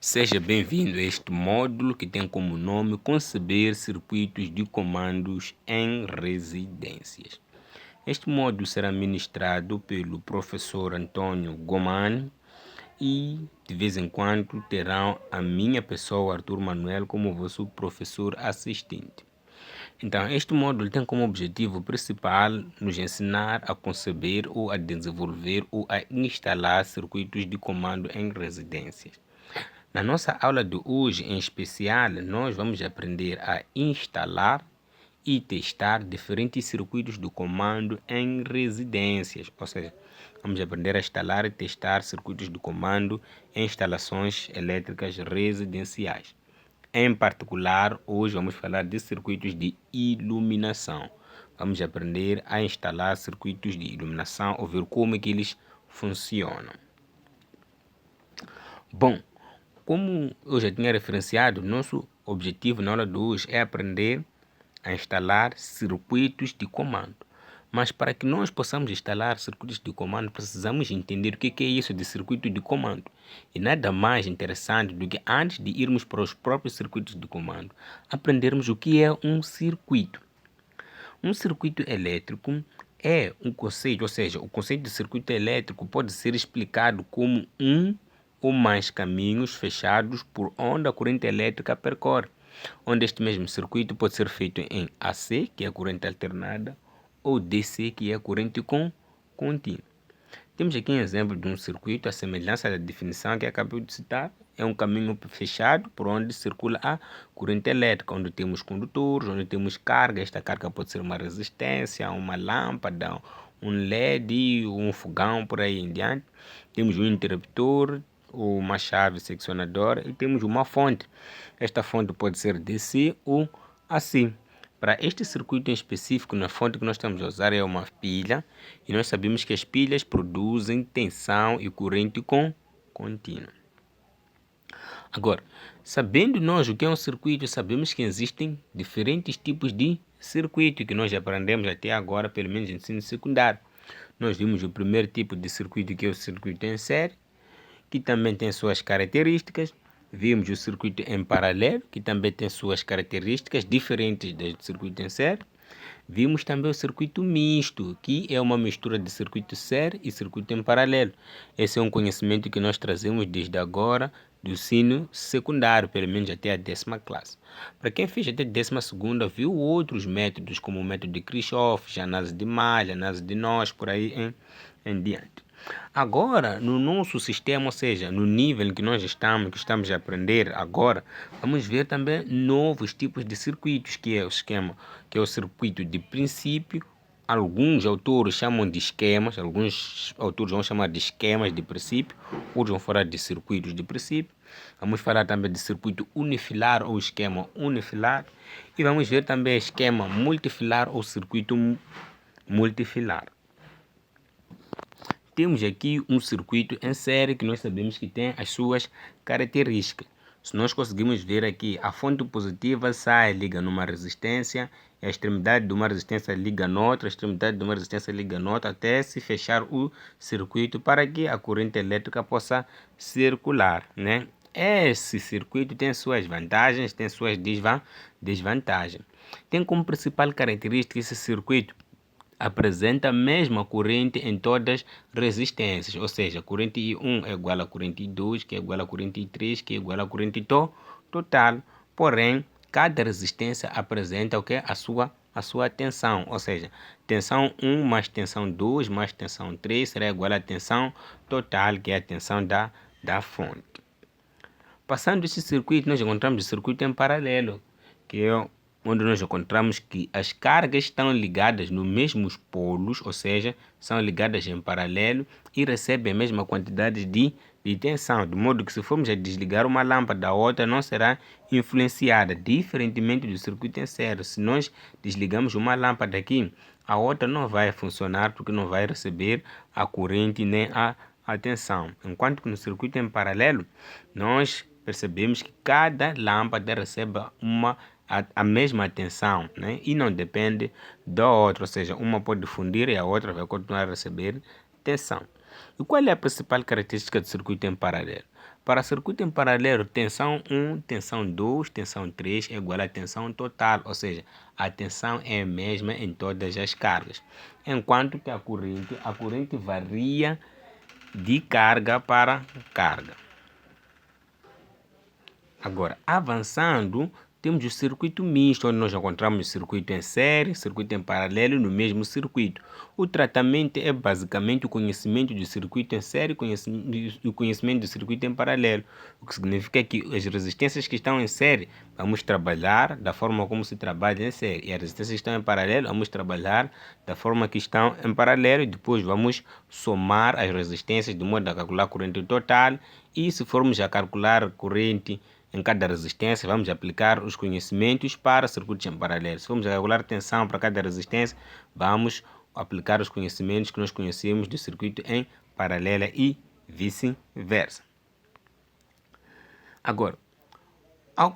Seja bem-vindo a este módulo que tem como nome Conceber circuitos de comandos em residências. Este módulo será ministrado pelo professor Antônio Gomani e de vez em quando terão a minha pessoa, Arthur Manuel, como vosso professor assistente. Então, este módulo tem como objetivo principal nos ensinar a conceber ou a desenvolver ou a instalar circuitos de comando em residências. Na nossa aula de hoje, em especial, nós vamos aprender a instalar e testar diferentes circuitos de comando em residências, ou seja, vamos aprender a instalar e testar circuitos de comando em instalações elétricas residenciais. Em particular, hoje vamos falar de circuitos de iluminação. Vamos aprender a instalar circuitos de iluminação ou ver como é que eles funcionam. Bom, como eu já tinha referenciado, nosso objetivo na aula de hoje é aprender a instalar circuitos de comando. Mas para que nós possamos instalar circuitos de comando, precisamos entender o que é isso de circuito de comando. E nada mais interessante do que antes de irmos para os próprios circuitos de comando, aprendermos o que é um circuito. Um circuito elétrico é um conceito, ou seja, o conceito de circuito elétrico pode ser explicado como um ou mais caminhos fechados por onde a corrente elétrica percorre, onde este mesmo circuito pode ser feito em AC, que é a corrente alternada, ou DC, que é a corrente contínua. Temos aqui um exemplo de um circuito, a semelhança da definição que acabei de citar, é um caminho fechado por onde circula a corrente elétrica, onde temos condutores, onde temos carga. Esta carga pode ser uma resistência, uma lâmpada, um LED, um fogão, por aí em diante. Temos um interruptor, uma chave seccionadora e temos uma fonte. Esta fonte pode ser DC ou AC. Para este circuito em específico, na fonte que nós estamos a usar é uma pilha, e nós sabemos que as pilhas produzem tensão e corrente contínua. Agora, sabendo nós o que é um circuito, sabemos que existem diferentes tipos de circuito que nós aprendemos até agora, pelo menos no ensino secundário. Nós vimos o primeiro tipo de circuito, que é o circuito em série, que também tem suas características. Vimos o circuito em paralelo, que também tem suas características diferentes do circuito em série. Vimos também o circuito misto, que é uma mistura de circuito série e circuito em paralelo. Esse é um conhecimento que nós trazemos desde agora do ensino secundário, pelo menos até a 10ª classe. Para quem fez até a 12ª, viu outros métodos, como o método de Kirchhoff, análise de malha, análise de nós, por aí em diante. Agora, no nosso sistema, ou seja, no nível em que nós estamos a aprender agora, vamos ver também novos tipos de circuitos, que é o esquema, que é o circuito de princípio. Alguns autores chamam de esquemas, alguns autores vão chamar de esquemas de princípio, outros vão falar de circuitos de princípio. Vamos falar também de circuito unifilar ou esquema unifilar. E vamos ver também esquema multifilar ou circuito multifilar. Temos aqui um circuito em série que nós sabemos que tem as suas características. Se nós conseguimos ver aqui, a fonte positiva sai, liga numa resistência, a extremidade de uma resistência liga noutra, a extremidade de uma resistência liga noutra, até se fechar o circuito para que a corrente elétrica possa circular, né? Esse circuito tem suas vantagens, tem suas desvantagens. Tem como principal característica esse circuito apresenta a mesma corrente em todas as resistências, ou seja, corrente I1 é igual a corrente I2, que é igual a corrente I3, que é igual a corrente total. Porém, cada resistência apresenta o que? A sua tensão, ou seja, tensão 1 mais tensão 2 mais tensão 3 será igual à tensão total, que é a tensão da fonte. Passando esse circuito, nós encontramos o circuito em paralelo, que é onde nós encontramos que as cargas estão ligadas nos mesmos polos, ou seja, são ligadas em paralelo e recebem a mesma quantidade de tensão, de modo que se formos a desligar uma lâmpada, a outra não será influenciada, diferentemente do circuito em série. Se nós desligamos uma lâmpada aqui, a outra não vai funcionar porque não vai receber a corrente nem a tensão. Enquanto que no circuito em paralelo, nós percebemos que cada lâmpada recebe a mesma tensão, né? E não depende da outra, ou seja, uma pode fundir e a outra vai continuar a receber tensão. E qual é a principal característica do circuito em paralelo? Para circuito em paralelo, tensão 1, tensão 2, tensão 3 é igual à tensão total, ou seja, a tensão é a mesma em todas as cargas. Enquanto que a corrente varia de carga para carga. Agora, avançando, temos o circuito misto, onde nós encontramos circuito em série, circuito em paralelo no mesmo circuito. O tratamento é basicamente o conhecimento do circuito em série e o conhecimento do circuito em paralelo, o que significa que as resistências que estão em série vamos trabalhar da forma como se trabalha em série, e as resistências que estão em paralelo vamos trabalhar da forma que estão em paralelo, e depois vamos somar as resistências de modo a calcular a corrente total, e se formos a calcular corrente em cada resistência, vamos aplicar os conhecimentos para circuitos em paralelo. Se formos a calcular tensão para cada resistência, vamos aplicar os conhecimentos que nós conhecemos do circuito em paralelo e vice-versa. Agora,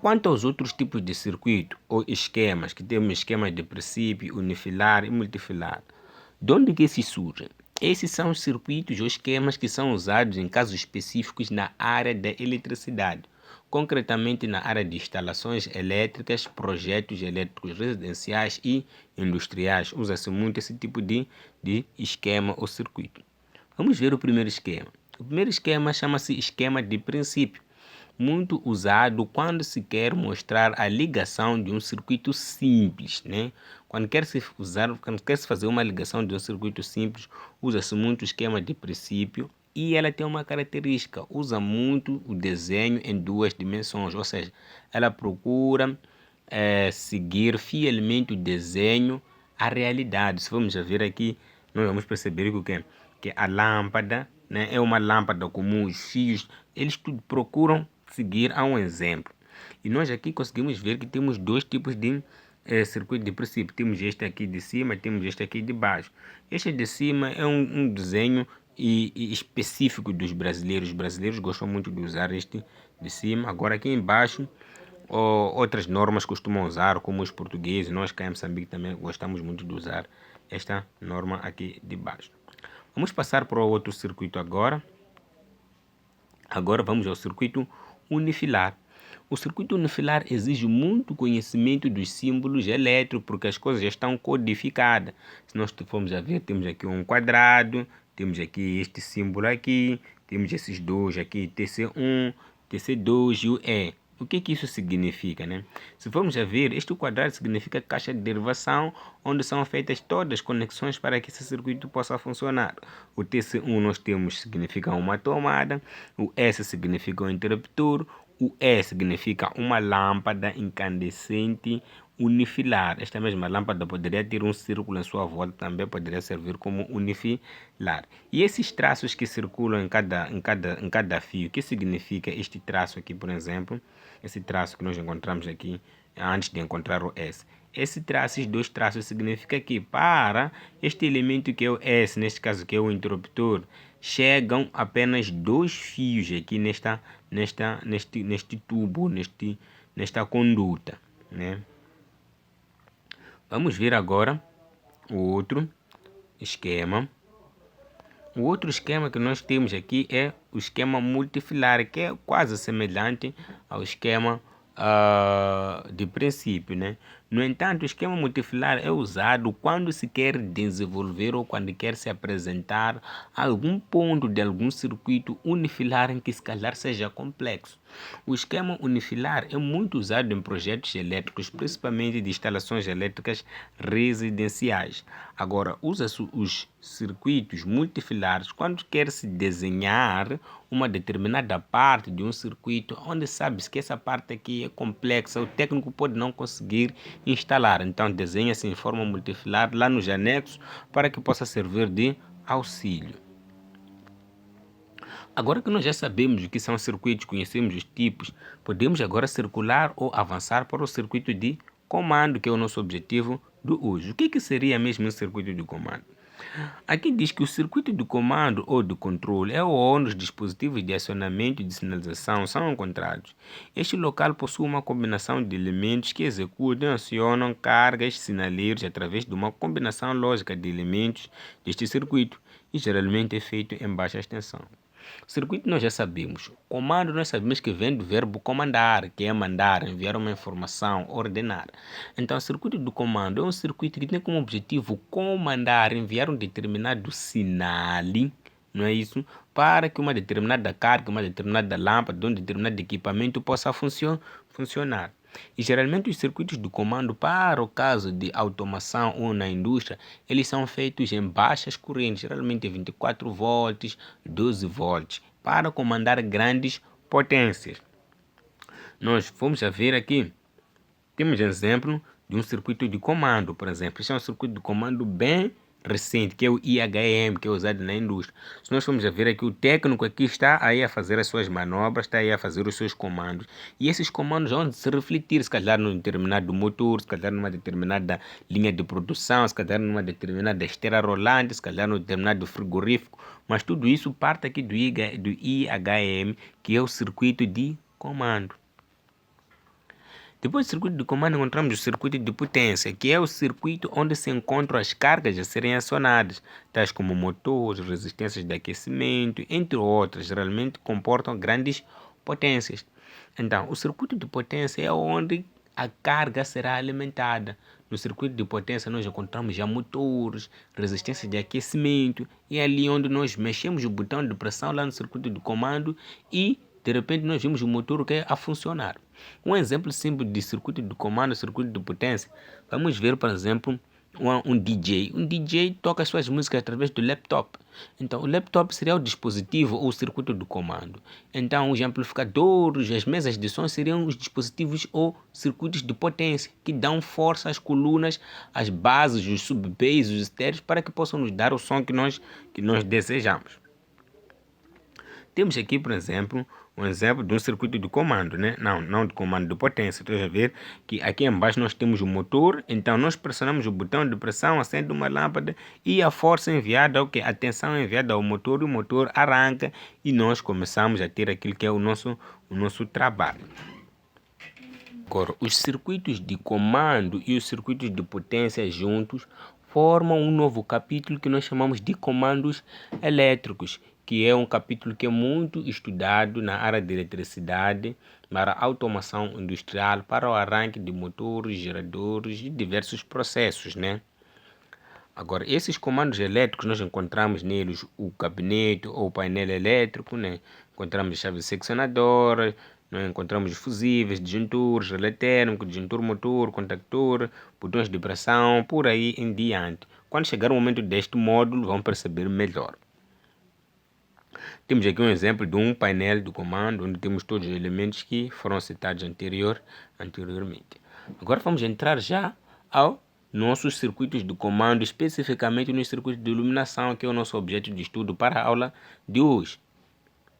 quanto aos outros tipos de circuito ou esquemas, que temos esquemas de princípio, unifilar e multifilar, de onde que esses surgem? Esses são os circuitos ou esquemas que são usados em casos específicos na área da eletricidade, concretamente na área de instalações elétricas, projetos elétricos residenciais e industriais. Usa-se muito esse tipo de esquema ou circuito. Vamos ver o primeiro esquema. O primeiro esquema chama-se esquema de princípio, muito usado quando se quer mostrar a ligação de um circuito simples, né? Quando quer se fazer uma ligação de um circuito simples, usa-se muito o esquema de princípio, e ela tem uma característica, usa muito o desenho em duas dimensões, ou seja, ela procura seguir fielmente o desenho à realidade. Se vamos ver aqui, nós vamos perceber que a lâmpada, né, é uma lâmpada comum, os fios, eles tudo procuram seguir a um exemplo. E nós aqui conseguimos ver que temos dois tipos de circuito de princípio. Temos este aqui de cima, temos este aqui de baixo. Este de cima é um desenho específico dos brasileiros. Os brasileiros gostam muito de usar este de cima. Agora aqui embaixo, outras normas costumam usar, como os portugueses. Nós cá em Moçambique também gostamos muito de usar esta norma aqui de baixo. Vamos passar para o outro circuito agora. Agora vamos ao circuito unifilar. O circuito unifilar exige muito conhecimento dos símbolos elétricos, porque as coisas já estão codificadas. Se nós formos a ver, temos aqui um quadrado, temos aqui este símbolo aqui, temos esses dois aqui, TC1, TC2 e o E. O que isso significa, né? Se formos a ver, este quadrado significa caixa de derivação, onde são feitas todas as conexões para que esse circuito possa funcionar. O TC1 nós temos, significa uma tomada, o S significa um interruptor, o E significa uma lâmpada incandescente unifilar. Esta mesma lâmpada poderia ter um círculo em sua volta, também poderia servir como unifilar. E esses traços que circulam em cada fio, o que significa este traço aqui, por exemplo? Esse traço que nós encontramos aqui, antes de encontrar o S. Esses dois traços significa que para este elemento que é o S, neste caso que é o interruptor, chegam apenas dois fios aqui neste tubo, nesta conduta, né? Vamos ver agora o outro esquema. O outro esquema que nós temos aqui é o esquema multifilar, que é quase semelhante ao esquema de princípio, né? No entanto, o esquema multifilar é usado quando se quer desenvolver ou quando quer se apresentar algum ponto de algum circuito unifilar em que se calhar seja complexo. O esquema unifilar é muito usado em projetos elétricos, principalmente de instalações elétricas residenciais. Agora, usa-se os circuitos multifilares quando quer se desenhar uma determinada parte de um circuito onde sabe-se que essa parte aqui é complexa, o técnico pode não conseguir instalar. Então, desenha-se em forma multifilar lá nos anexos para que possa servir de auxílio. Agora que nós já sabemos o que são circuitos, conhecemos os tipos, podemos agora circular ou avançar para o circuito de comando, que é o nosso objetivo do uso. O que seria mesmo um circuito de comando? Aqui diz que o circuito de comando ou de controle é onde os dispositivos de acionamento e de sinalização são encontrados. Este local possui uma combinação de elementos que executam e acionam cargas sinaleiros através de uma combinação lógica de elementos deste circuito e geralmente é feito em baixa tensão. Circuito nós já sabemos. Comando nós sabemos que vem do verbo comandar, que é mandar, enviar uma informação, ordenar. Então, o circuito do comando é um circuito que tem como objetivo comandar, enviar um determinado sinal, não é isso? Para que uma determinada carga, uma determinada lâmpada, um determinado equipamento possa funcionar. E geralmente os circuitos de comando para o caso de automação ou na indústria, eles são feitos em baixas correntes, geralmente 24 volts, 12 volts, para comandar grandes potências. Nós vamos ver aqui, temos exemplo de um circuito de comando, por exemplo. Este é um circuito de comando bem recente, que é o IHM, que é usado na indústria. Se nós formos ver aqui, o técnico aqui está aí a fazer as suas manobras, está aí a fazer os seus comandos. E esses comandos vão se refletir, se calhar num determinado motor, se calhar numa determinada linha de produção, se calhar numa determinada esteira rolante, se calhar num determinado frigorífico. Mas tudo isso parte aqui do IHM, que é o circuito de comando. Depois do circuito de comando encontramos o circuito de potência, que é o circuito onde se encontram as cargas a serem acionadas, tais como motores, resistências de aquecimento, entre outras, geralmente comportam grandes potências. Então, o circuito de potência é onde a carga será alimentada. No circuito de potência nós encontramos já motores, resistências de aquecimento, e é ali onde nós mexemos o botão de pressão lá no circuito de comando e de repente nós vimos o motor que é a funcionar. Um exemplo simples de circuito de comando, circuito de potência, vamos ver, por exemplo, um DJ. Um DJ toca as suas músicas através do laptop. Então, o laptop seria o dispositivo ou o circuito de comando. Então, os amplificadores, as mesas de som seriam os dispositivos ou circuitos de potência que dão força às colunas, às bases, os sub-bass, os estéreos, para que possam nos dar o som que nós desejamos. Temos aqui, por exemplo, um exemplo de um circuito de comando, né? Não de comando de potência. Então, já ver que aqui embaixo nós temos o motor, então nós pressionamos o botão de pressão, acende uma lâmpada e a força enviada, a tensão enviada ao motor, e o motor arranca e nós começamos a ter aquilo que é o nosso trabalho. Agora, os circuitos de comando e os circuitos de potência juntos formam um novo capítulo que nós chamamos de comandos elétricos, que é um capítulo que é muito estudado na área de eletricidade, para a automação industrial, para o arranque de motores, geradores e diversos processos, né? Agora, esses comandos elétricos, nós encontramos neles o gabinete ou painel elétrico, né? Encontramos chaves seccionadoras, nós encontramos fusíveis, disjuntores, relé térmico, disjuntor motor, contactor, botões de pressão, por aí em diante. Quando chegar o momento deste módulo, vão perceber melhor. Temos aqui um exemplo de um painel de comando, onde temos todos os elementos que foram citados anteriormente. Agora vamos entrar já aos nossos circuitos de comando, especificamente nos circuitos de iluminação, que é o nosso objeto de estudo para a aula de hoje.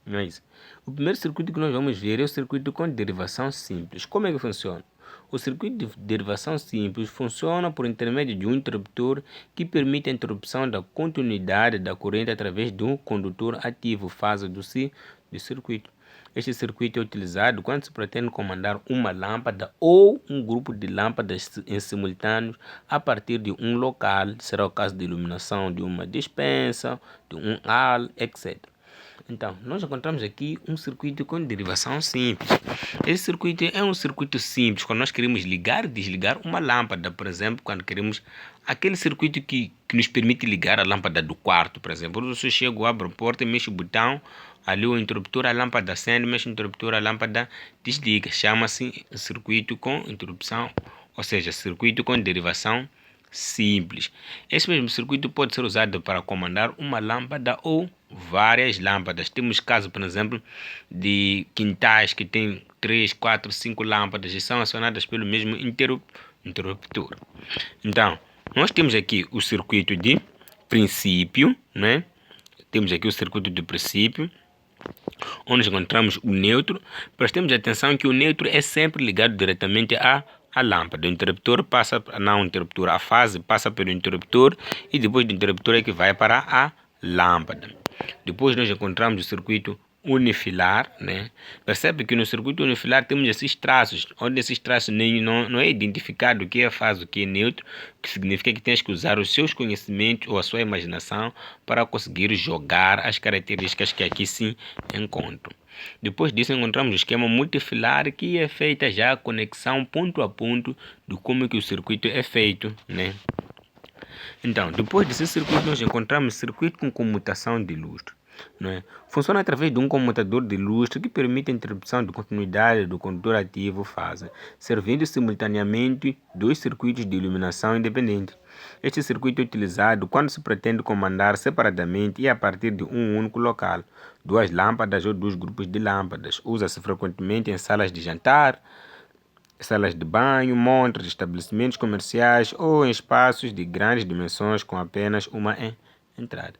Não é isso? O primeiro circuito que nós vamos ver é o circuito com derivação simples. Como é que funciona? O circuito de derivação simples funciona por intermédio de um interruptor que permite a interrupção da continuidade da corrente através de um condutor ativo, fase do circuito. Este circuito é utilizado quando se pretende comandar uma lâmpada ou um grupo de lâmpadas em simultâneo a partir de um local, será o caso de iluminação de uma despensa, de um hall, etc. Então, nós encontramos aqui um circuito com derivação simples. Esse circuito é um circuito simples, quando nós queremos ligar e desligar uma lâmpada, por exemplo, quando queremos aquele circuito que nos permite ligar a lâmpada do quarto, por exemplo. Você chega, abre a porta, mexe o botão, ali o interruptor, a lâmpada acende, mexe o interruptor, a lâmpada desliga. Chama-se circuito com interrupção, ou seja, circuito com derivação simples. Esse mesmo circuito pode ser usado para comandar uma lâmpada ou várias lâmpadas. Temos caso, por exemplo, de quintais que tem 3, 4, 5 lâmpadas e são acionadas pelo mesmo interruptor. Então, nós temos aqui o circuito de princípio, né? Temos aqui o circuito de princípio, onde encontramos o neutro. Prestemos atenção que o neutro é sempre ligado diretamente à a lâmpada. O interruptor passa, não o interruptor, a fase passa pelo interruptor e depois do interruptor é que vai para a lâmpada. Depois nós encontramos o circuito unifilar, né? Percebe que no circuito unifilar temos esses traços, onde esses traços não é identificado o que é fase, o que é neutro, que significa que tens que usar os seus conhecimentos ou a sua imaginação para conseguir jogar as características que aqui se encontram. Depois disso encontramos o esquema multifilar, que é feita já a conexão ponto a ponto de como que o circuito é feito, né? Então, depois desse circuito nós encontramos circuito com comutação de lustre. Né? Funciona através de um comutador de lustre que permite a interrupção de continuidade do condutor ativo fase, servindo simultaneamente dois circuitos de iluminação independentes. Este circuito é utilizado quando se pretende comandar separadamente e a partir de um único local, duas lâmpadas ou dois grupos de lâmpadas. Usa-se frequentemente em salas de jantar, salas de banho, montres, estabelecimentos comerciais ou em espaços de grandes dimensões com apenas uma entrada.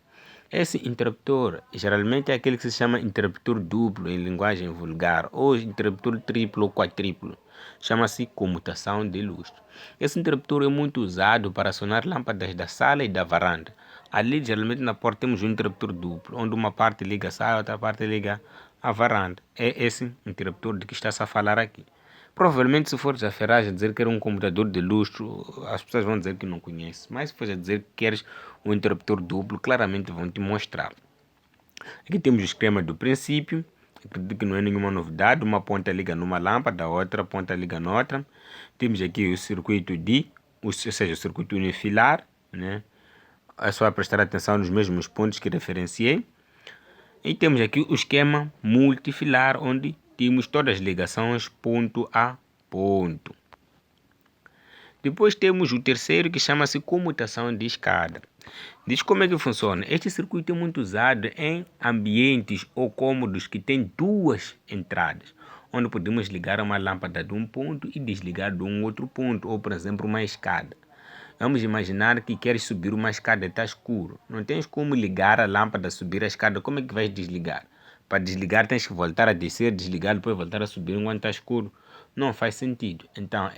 Esse interruptor geralmente é aquele que se chama interruptor duplo em linguagem vulgar, ou interruptor triplo ou quadriplo. Chama-se comutação de lustre. Esse interruptor é muito usado para acionar lâmpadas da sala e da varanda. Ali, geralmente na porta, temos um interruptor duplo, onde uma parte liga a sala e outra parte liga a varanda. É esse interruptor de que está-se a falar aqui. Provavelmente, se fores a ferragem dizer que era um computador de luxo, as pessoas vão dizer que não conhece. Mas se fores a dizer que queres um interruptor duplo, claramente vão te mostrar. Aqui temos o esquema do princípio. Acredito que não é nenhuma novidade. Uma ponta liga numa lâmpada, a outra ponta liga noutra. Temos aqui o circuito ou seja, o circuito unifilar, né? É só prestar atenção nos mesmos pontos que referenciei. E temos aqui o esquema multifilar, onde temos todas as ligações ponto a ponto. Depois temos o terceiro, que chama-se comutação de escada. Diz como é que funciona. Este circuito é muito usado em ambientes ou cômodos que têm duas entradas, onde podemos ligar uma lâmpada de um ponto e desligar de um outro ponto, ou por exemplo uma escada. Vamos imaginar que queres subir uma escada e está escuro. Não tens como ligar a lâmpada, subir a escada. Como é que vais desligar? Para desligar tens que voltar a descer, desligar, depois voltar a subir enquanto está escuro. Não faz sentido. Então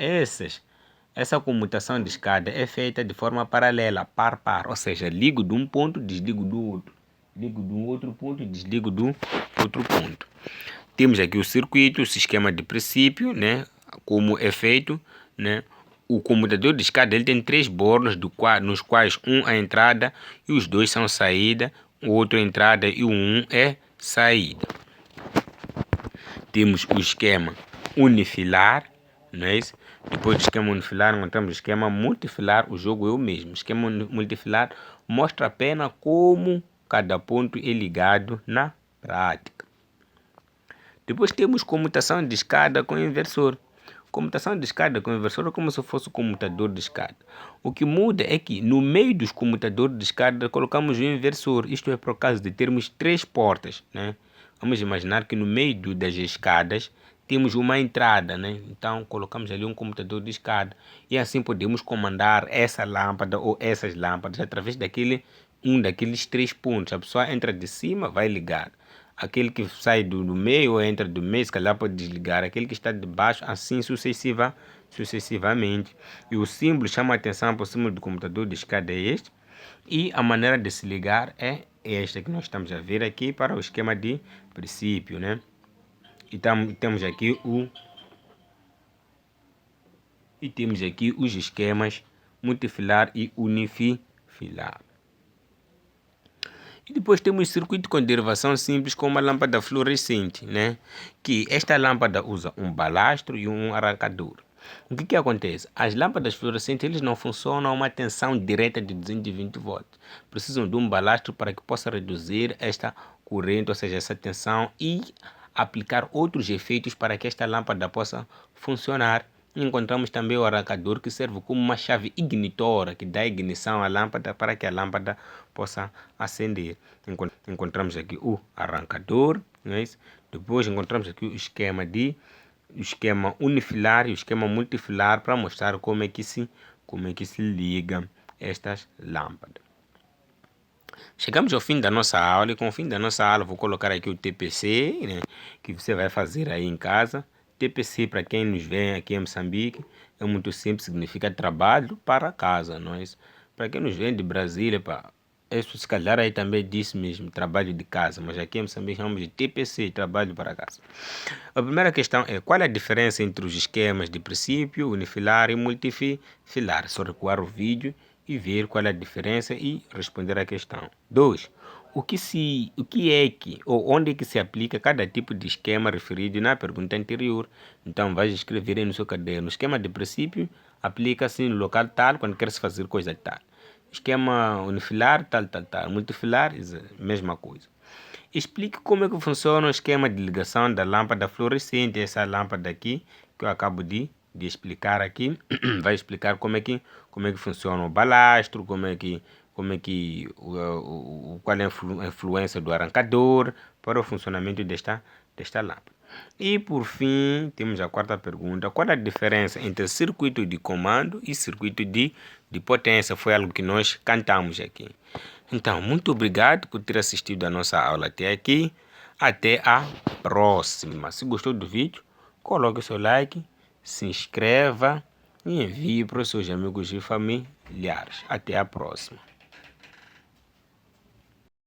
essa comutação de escada é feita de forma paralela, par, ou seja, ligo de um ponto, desligo do outro. Ligo do outro ponto, desligo do outro ponto. Temos aqui o circuito, o esquema de princípio, né? Como é feito, né? O comutador de escada ele tem três bordos, nos quais um é entrada e os dois são saída, o outro é entrada e o um é saída. Temos o esquema unifilar, não é isso? Depois do esquema unifilar, encontramos o esquema multifilar, o jogo é o mesmo. O esquema multifilar mostra apenas como cada ponto é ligado na prática. Depois temos comutação de escada com inversor. Comutação de escada com inversor é como se fosse o comutador de escada. O que muda é que no meio dos comutadores de escada colocamos o inversor. Isto é por causa de termos três portas, né? Vamos imaginar que no meio das escadas temos uma entrada, né? Então colocamos ali um computador de escada e assim podemos comandar essa lâmpada ou essas lâmpadas através daqueles três pontos. A pessoa entra de cima, vai ligar. Aquele que sai do meio ou entra do meio, se calhar pode desligar. Aquele que está de baixo, assim sucessivamente. E o símbolo chama a atenção para o símbolo do computador de escada é este. E a maneira de se ligar é esta que nós estamos a ver aqui para o esquema de princípio, né? E temos aqui os esquemas multifilar e unifilar. E depois temos circuito com derivação simples com uma lâmpada fluorescente, né? Que esta lâmpada usa um balastro e um arrancador. O que acontece? As lâmpadas fluorescentes eles não funcionam a uma tensão direta de 220 volts. Precisam de um balastro para que possa reduzir esta corrente, ou seja, essa tensão, e aplicar outros efeitos para que esta lâmpada possa funcionar. Encontramos também o arrancador, que serve como uma chave ignitora que dá ignição à lâmpada para que a lâmpada possa acender. Encontramos aqui o arrancador, não é isso? Depois encontramos aqui o esquema unifilar e o esquema multifilar para mostrar como é que se liga estas lâmpadas. Chegamos ao fim da nossa aula e com o fim da nossa aula vou colocar aqui o TPC, né, que você vai fazer aí em casa. TPC, para quem nos vê aqui em Moçambique, é muito simples, significa trabalho para casa, não é isso? Para quem nos vê de Brasília, pá, isso se calhar aí também disse mesmo, trabalho de casa, mas aqui em Moçambique chamamos de TPC, trabalho para casa. A primeira questão é, qual é a diferença entre os esquemas de princípio, unifilar e multifilar? Só recuar o vídeo e ver qual é a diferença e responder à questão. 2. O que é que, ou onde é que se aplica cada tipo de esquema referido na pergunta anterior? Então, vai escrever aí no seu caderno. O esquema de princípio aplica-se no local tal, quando quer se fazer coisa tal. Esquema unifilar, tal. Multifilar, mesma coisa. Explique como é que funciona o esquema de ligação da lâmpada fluorescente. Essa lâmpada aqui, que eu acabo de explicar aqui, vai explicar como é que funciona o balastro, qual é a influência do arrancador para o funcionamento desta lâmpada. E por fim, temos a quarta pergunta. Qual é a diferença entre circuito de comando e circuito de potência? Foi algo que nós cantamos aqui. Então, muito obrigado por ter assistido a nossa aula até aqui. Até a próxima. Se gostou do vídeo, coloque o seu like, se inscreva e envie para os seus amigos e familiares. Até a próxima.